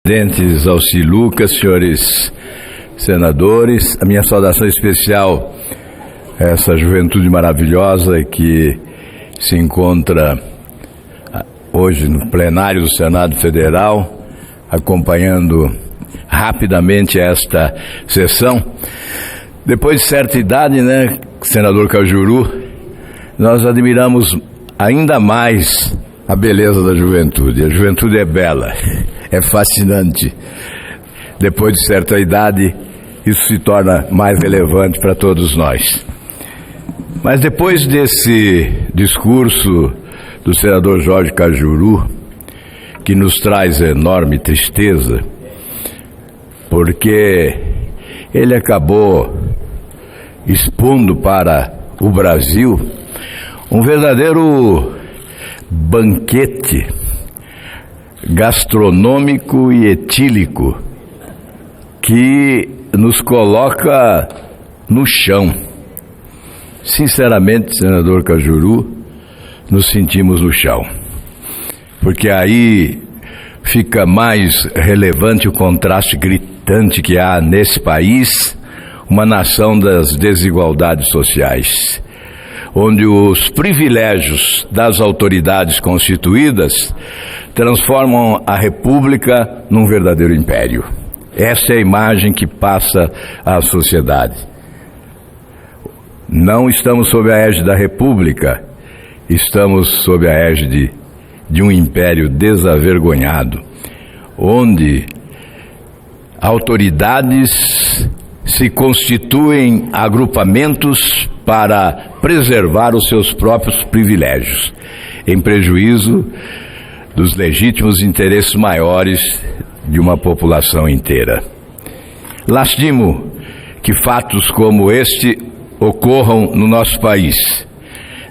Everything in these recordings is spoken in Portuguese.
Presidente Alci Lucas, senhores senadores, a minha saudação especial a essa juventude maravilhosa que se encontra hoje no plenário do Senado Federal, acompanhando rapidamente esta sessão. Depois de certa idade, senador Cajuru, nós admiramos ainda mais a beleza da juventude. A juventude é bela, é fascinante. Depois de certa idade, isso se torna mais relevante para todos nós. Mas depois desse discurso do senador Jorge Cajuru, que nos traz enorme tristeza, porque ele acabou expondo para o Brasil um verdadeiro banquete gastronômico e etílico que nos coloca no chão. Sinceramente, senador Cajuru, nos sentimos no chão, porque aí fica mais relevante o contraste gritante que há nesse país, uma nação das desigualdades sociais, onde os privilégios das autoridades constituídas transformam a República num verdadeiro império. Essa é a imagem que passa à sociedade. Não estamos sob a égide da República, estamos sob a égide de um império desavergonhado, onde autoridades se constituem agrupamentos para preservar os seus próprios privilégios, em prejuízo dos legítimos interesses maiores de uma população inteira. Lastimo que fatos como este ocorram no nosso país,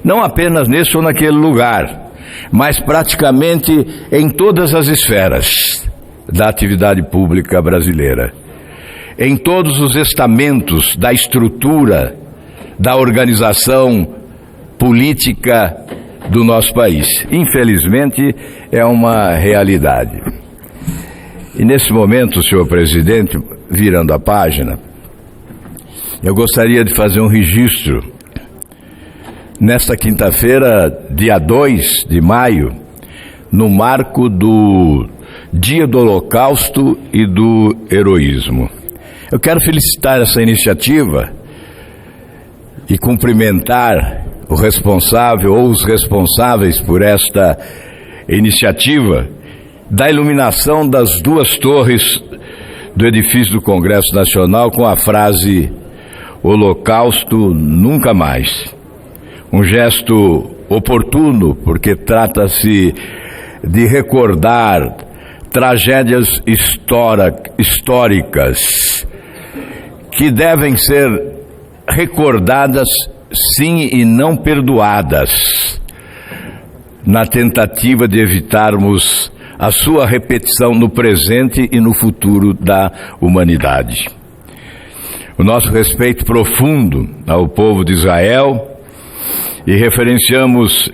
não apenas nesse ou naquele lugar, mas praticamente em todas as esferas da atividade pública brasileira, em todos os estamentos da estrutura da organização política do nosso país. Infelizmente, é uma realidade. E nesse momento, senhor presidente, virando a página, eu gostaria de fazer um registro. Nesta quinta-feira, dia 2 de maio, no marco do Dia do Holocausto e do Heroísmo. Eu quero felicitar essa iniciativa e cumprimentar o responsável ou os responsáveis por esta iniciativa da iluminação das duas torres do edifício do Congresso Nacional com a frase "Holocausto nunca mais". Um gesto oportuno, porque trata-se de recordar tragédias históricas que devem ser recordadas, sim, e não perdoadas, na tentativa de evitarmos a sua repetição no presente e no futuro da humanidade. O nosso respeito profundo ao povo de Israel, e referenciamos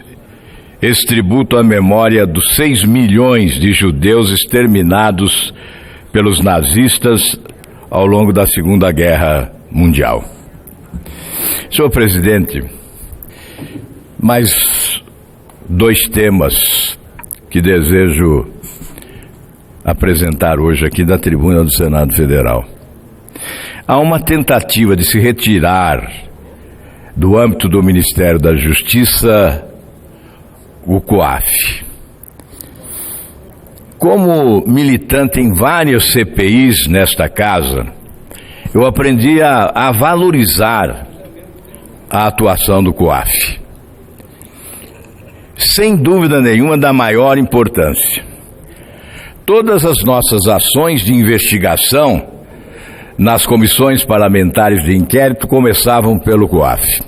esse tributo à memória dos 6 milhões de judeus exterminados pelos nazistas ao longo da Segunda Guerra Mundial. Senhor presidente, mais 2 temas que desejo apresentar hoje aqui da tribuna do Senado Federal. Há uma tentativa de se retirar do âmbito do Ministério da Justiça o COAF. Como militante em várias CPIs nesta casa, eu aprendi a valorizar a atuação do COAF. Sem dúvida nenhuma, da maior importância. Todas as nossas ações de investigação nas comissões parlamentares de inquérito começavam pelo COAF.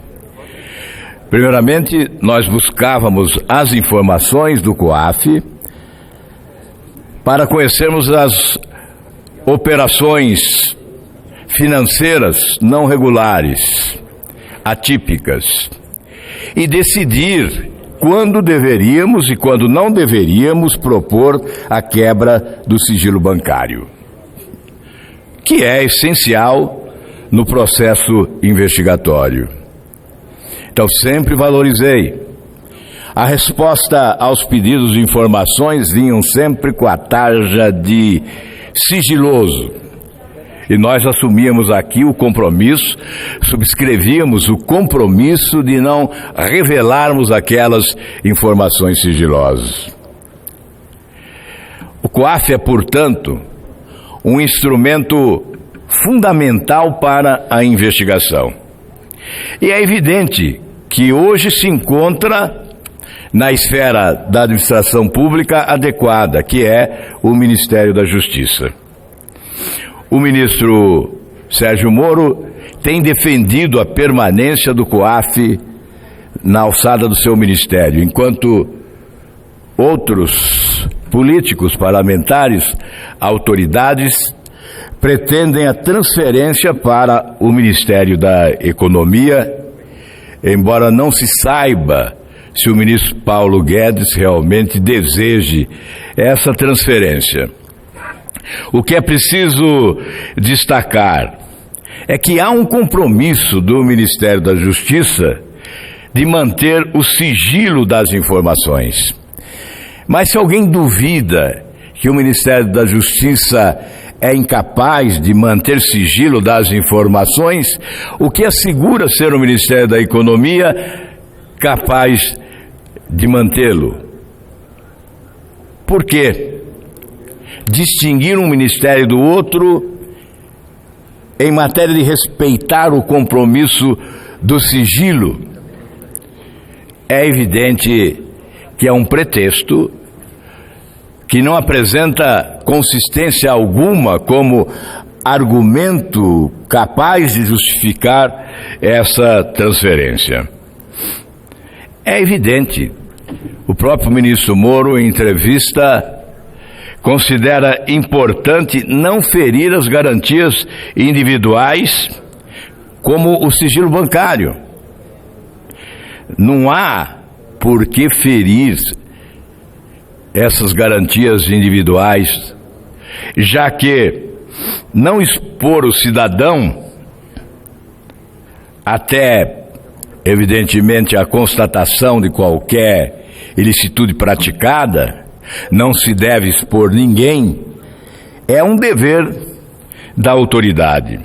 Primeiramente, nós buscávamos as informações do COAF para conhecermos as operações financeiras não regulares, atípicas, e decidir quando deveríamos e quando não deveríamos propor a quebra do sigilo bancário, que é essencial no processo investigatório. Então, sempre valorizei. A resposta aos pedidos de informações vinham sempre com a tarja de sigiloso. E nós assumíamos aqui o compromisso, subscrevíamos o compromisso de não revelarmos aquelas informações sigilosas. O COAF é, portanto, um instrumento fundamental para a investigação. E é evidente que hoje se encontra na esfera da administração pública adequada, que é o Ministério da Justiça. O ministro Sérgio Moro tem defendido a permanência do COAF na alçada do seu ministério, enquanto outros políticos, parlamentares, autoridades pretendem a transferência para o Ministério da Economia, embora não se saiba se o ministro Paulo Guedes realmente deseje essa transferência. O que é preciso destacar é que há um compromisso do Ministério da Justiça de manter o sigilo das informações. Mas se alguém duvida que o Ministério da Justiça é incapaz de manter sigilo das informações, o que assegura ser o Ministério da Economia capaz de mantê-lo? Por quê? Distinguir um ministério do outro em matéria de respeitar o compromisso do sigilo é evidente que é um pretexto que não apresenta consistência alguma como argumento capaz de justificar essa transferência. É evidente, o próprio ministro Moro, em entrevista, considera importante não ferir as garantias individuais como o sigilo bancário. Não há por que ferir essas garantias individuais, já que não expor o cidadão até, evidentemente, a constatação de qualquer ilicitude praticada, não se deve expor ninguém, é um dever da autoridade.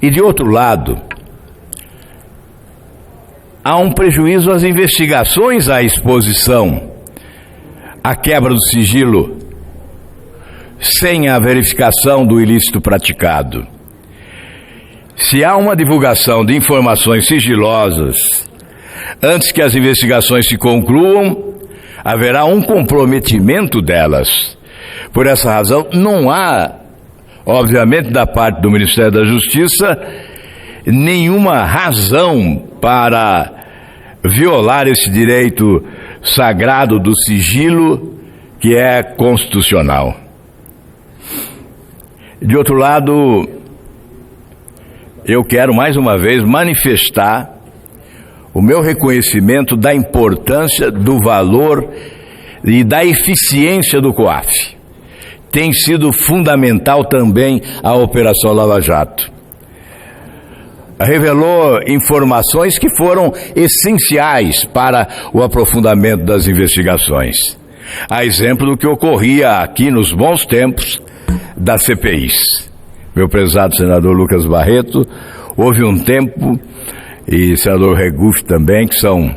E, de outro lado, há um prejuízo às investigações à exposição, à quebra do sigilo, sem a verificação do ilícito praticado. Se há uma divulgação de informações sigilosas antes que as investigações se concluam, haverá um comprometimento delas. Por essa razão, não há, obviamente, da parte do Ministério da Justiça, nenhuma razão para violar esse direito sagrado do sigilo, que é constitucional. De outro lado, eu quero mais uma vez manifestar o meu reconhecimento da importância, do valor e da eficiência do COAF. Tem sido fundamental também a Operação Lava Jato. Revelou informações que foram essenciais para o aprofundamento das investigações. A exemplo do que ocorria aqui nos bons tempos das CPIs. Meu prezado senador Lucas Barreto, houve um tempo, e senador Regufe também, que são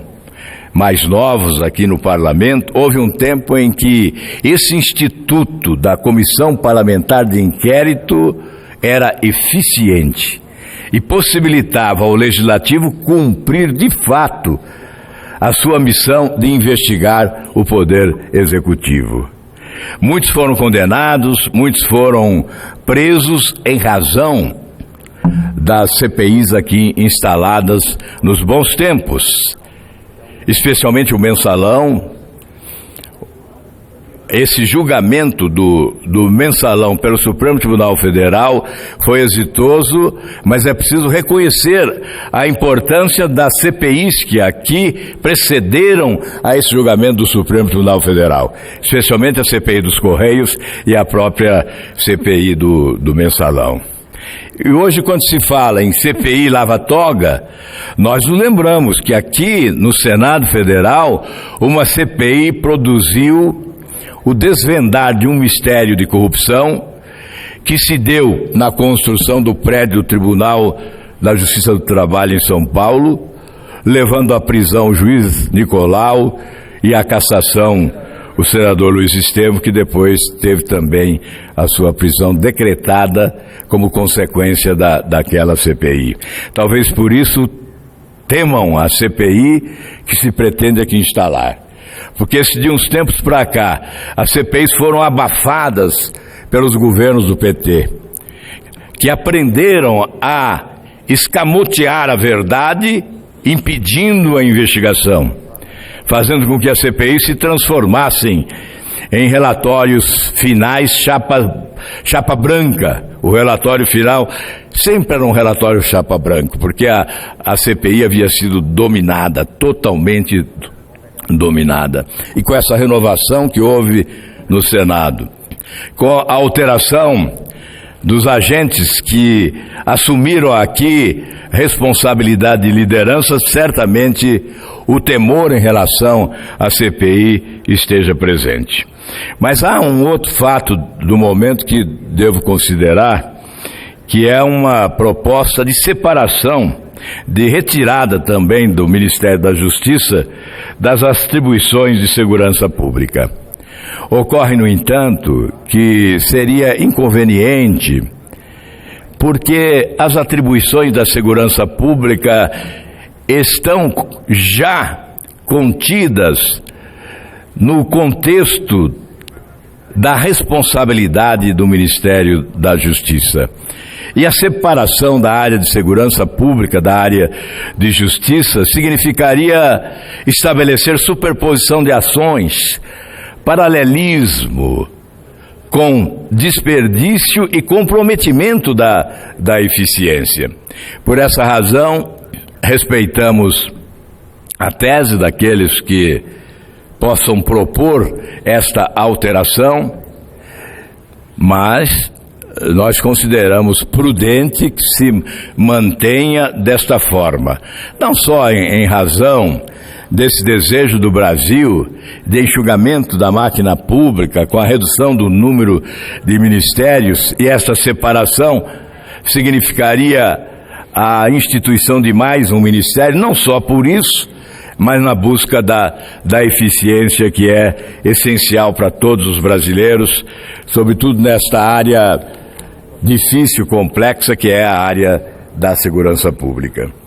mais novos aqui no parlamento, houve um tempo em que esse instituto da Comissão Parlamentar de Inquérito era eficiente e possibilitava ao Legislativo cumprir de fato a sua missão de investigar o Poder Executivo. Muitos foram condenados, muitos foram presos em razão das CPIs aqui instaladas nos bons tempos, especialmente o Mensalão, esse julgamento do Mensalão pelo Supremo Tribunal Federal foi exitoso, mas é preciso reconhecer a importância das CPIs que aqui precederam a esse julgamento do Supremo Tribunal Federal, especialmente a CPI dos Correios e a própria CPI do Mensalão. E hoje, quando se fala em CPI lava-toga, nós nos lembramos que aqui no Senado Federal, uma CPI produziu o desvendar de um mistério de corrupção que se deu na construção do prédio do Tribunal da Justiça do Trabalho em São Paulo, levando à prisão o juiz Nicolau e à cassação o senador Luiz Estevam, que depois teve também a sua prisão decretada como consequência daquela CPI. Talvez por isso temam a CPI que se pretende aqui instalar. Porque se de uns tempos para cá as CPIs foram abafadas pelos governos do PT, que aprenderam a escamotear a verdade, impedindo a investigação, fazendo com que as CPIs se transformassem em relatórios finais chapa branca. O relatório final sempre era um relatório chapa branca, porque a CPI havia sido dominada, totalmente dominada. E com essa renovação que houve no Senado, com a alteração dos agentes que assumiram aqui responsabilidade de liderança, certamente o temor em relação à CPI esteja presente. Mas há um outro fato do momento que devo considerar, que é uma proposta de separação, de retirada também do Ministério da Justiça das atribuições de segurança pública. Ocorre, no entanto, que seria inconveniente, porque as atribuições da segurança pública estão já contidas no contexto da responsabilidade do Ministério da Justiça. E a separação da área de segurança pública da área de justiça significaria estabelecer superposição de ações, paralelismo com desperdício e comprometimento da eficiência. Por essa razão, respeitamos a tese daqueles que possam propor esta alteração, mas nós consideramos prudente que se mantenha desta forma, não só em razão desse desejo do Brasil de enxugamento da máquina pública com a redução do número de ministérios, e essa separação significaria a instituição de mais um ministério, não só por isso, mas na busca da eficiência que é essencial para todos os brasileiros, sobretudo nesta área difícil, complexa, que é a área da segurança pública.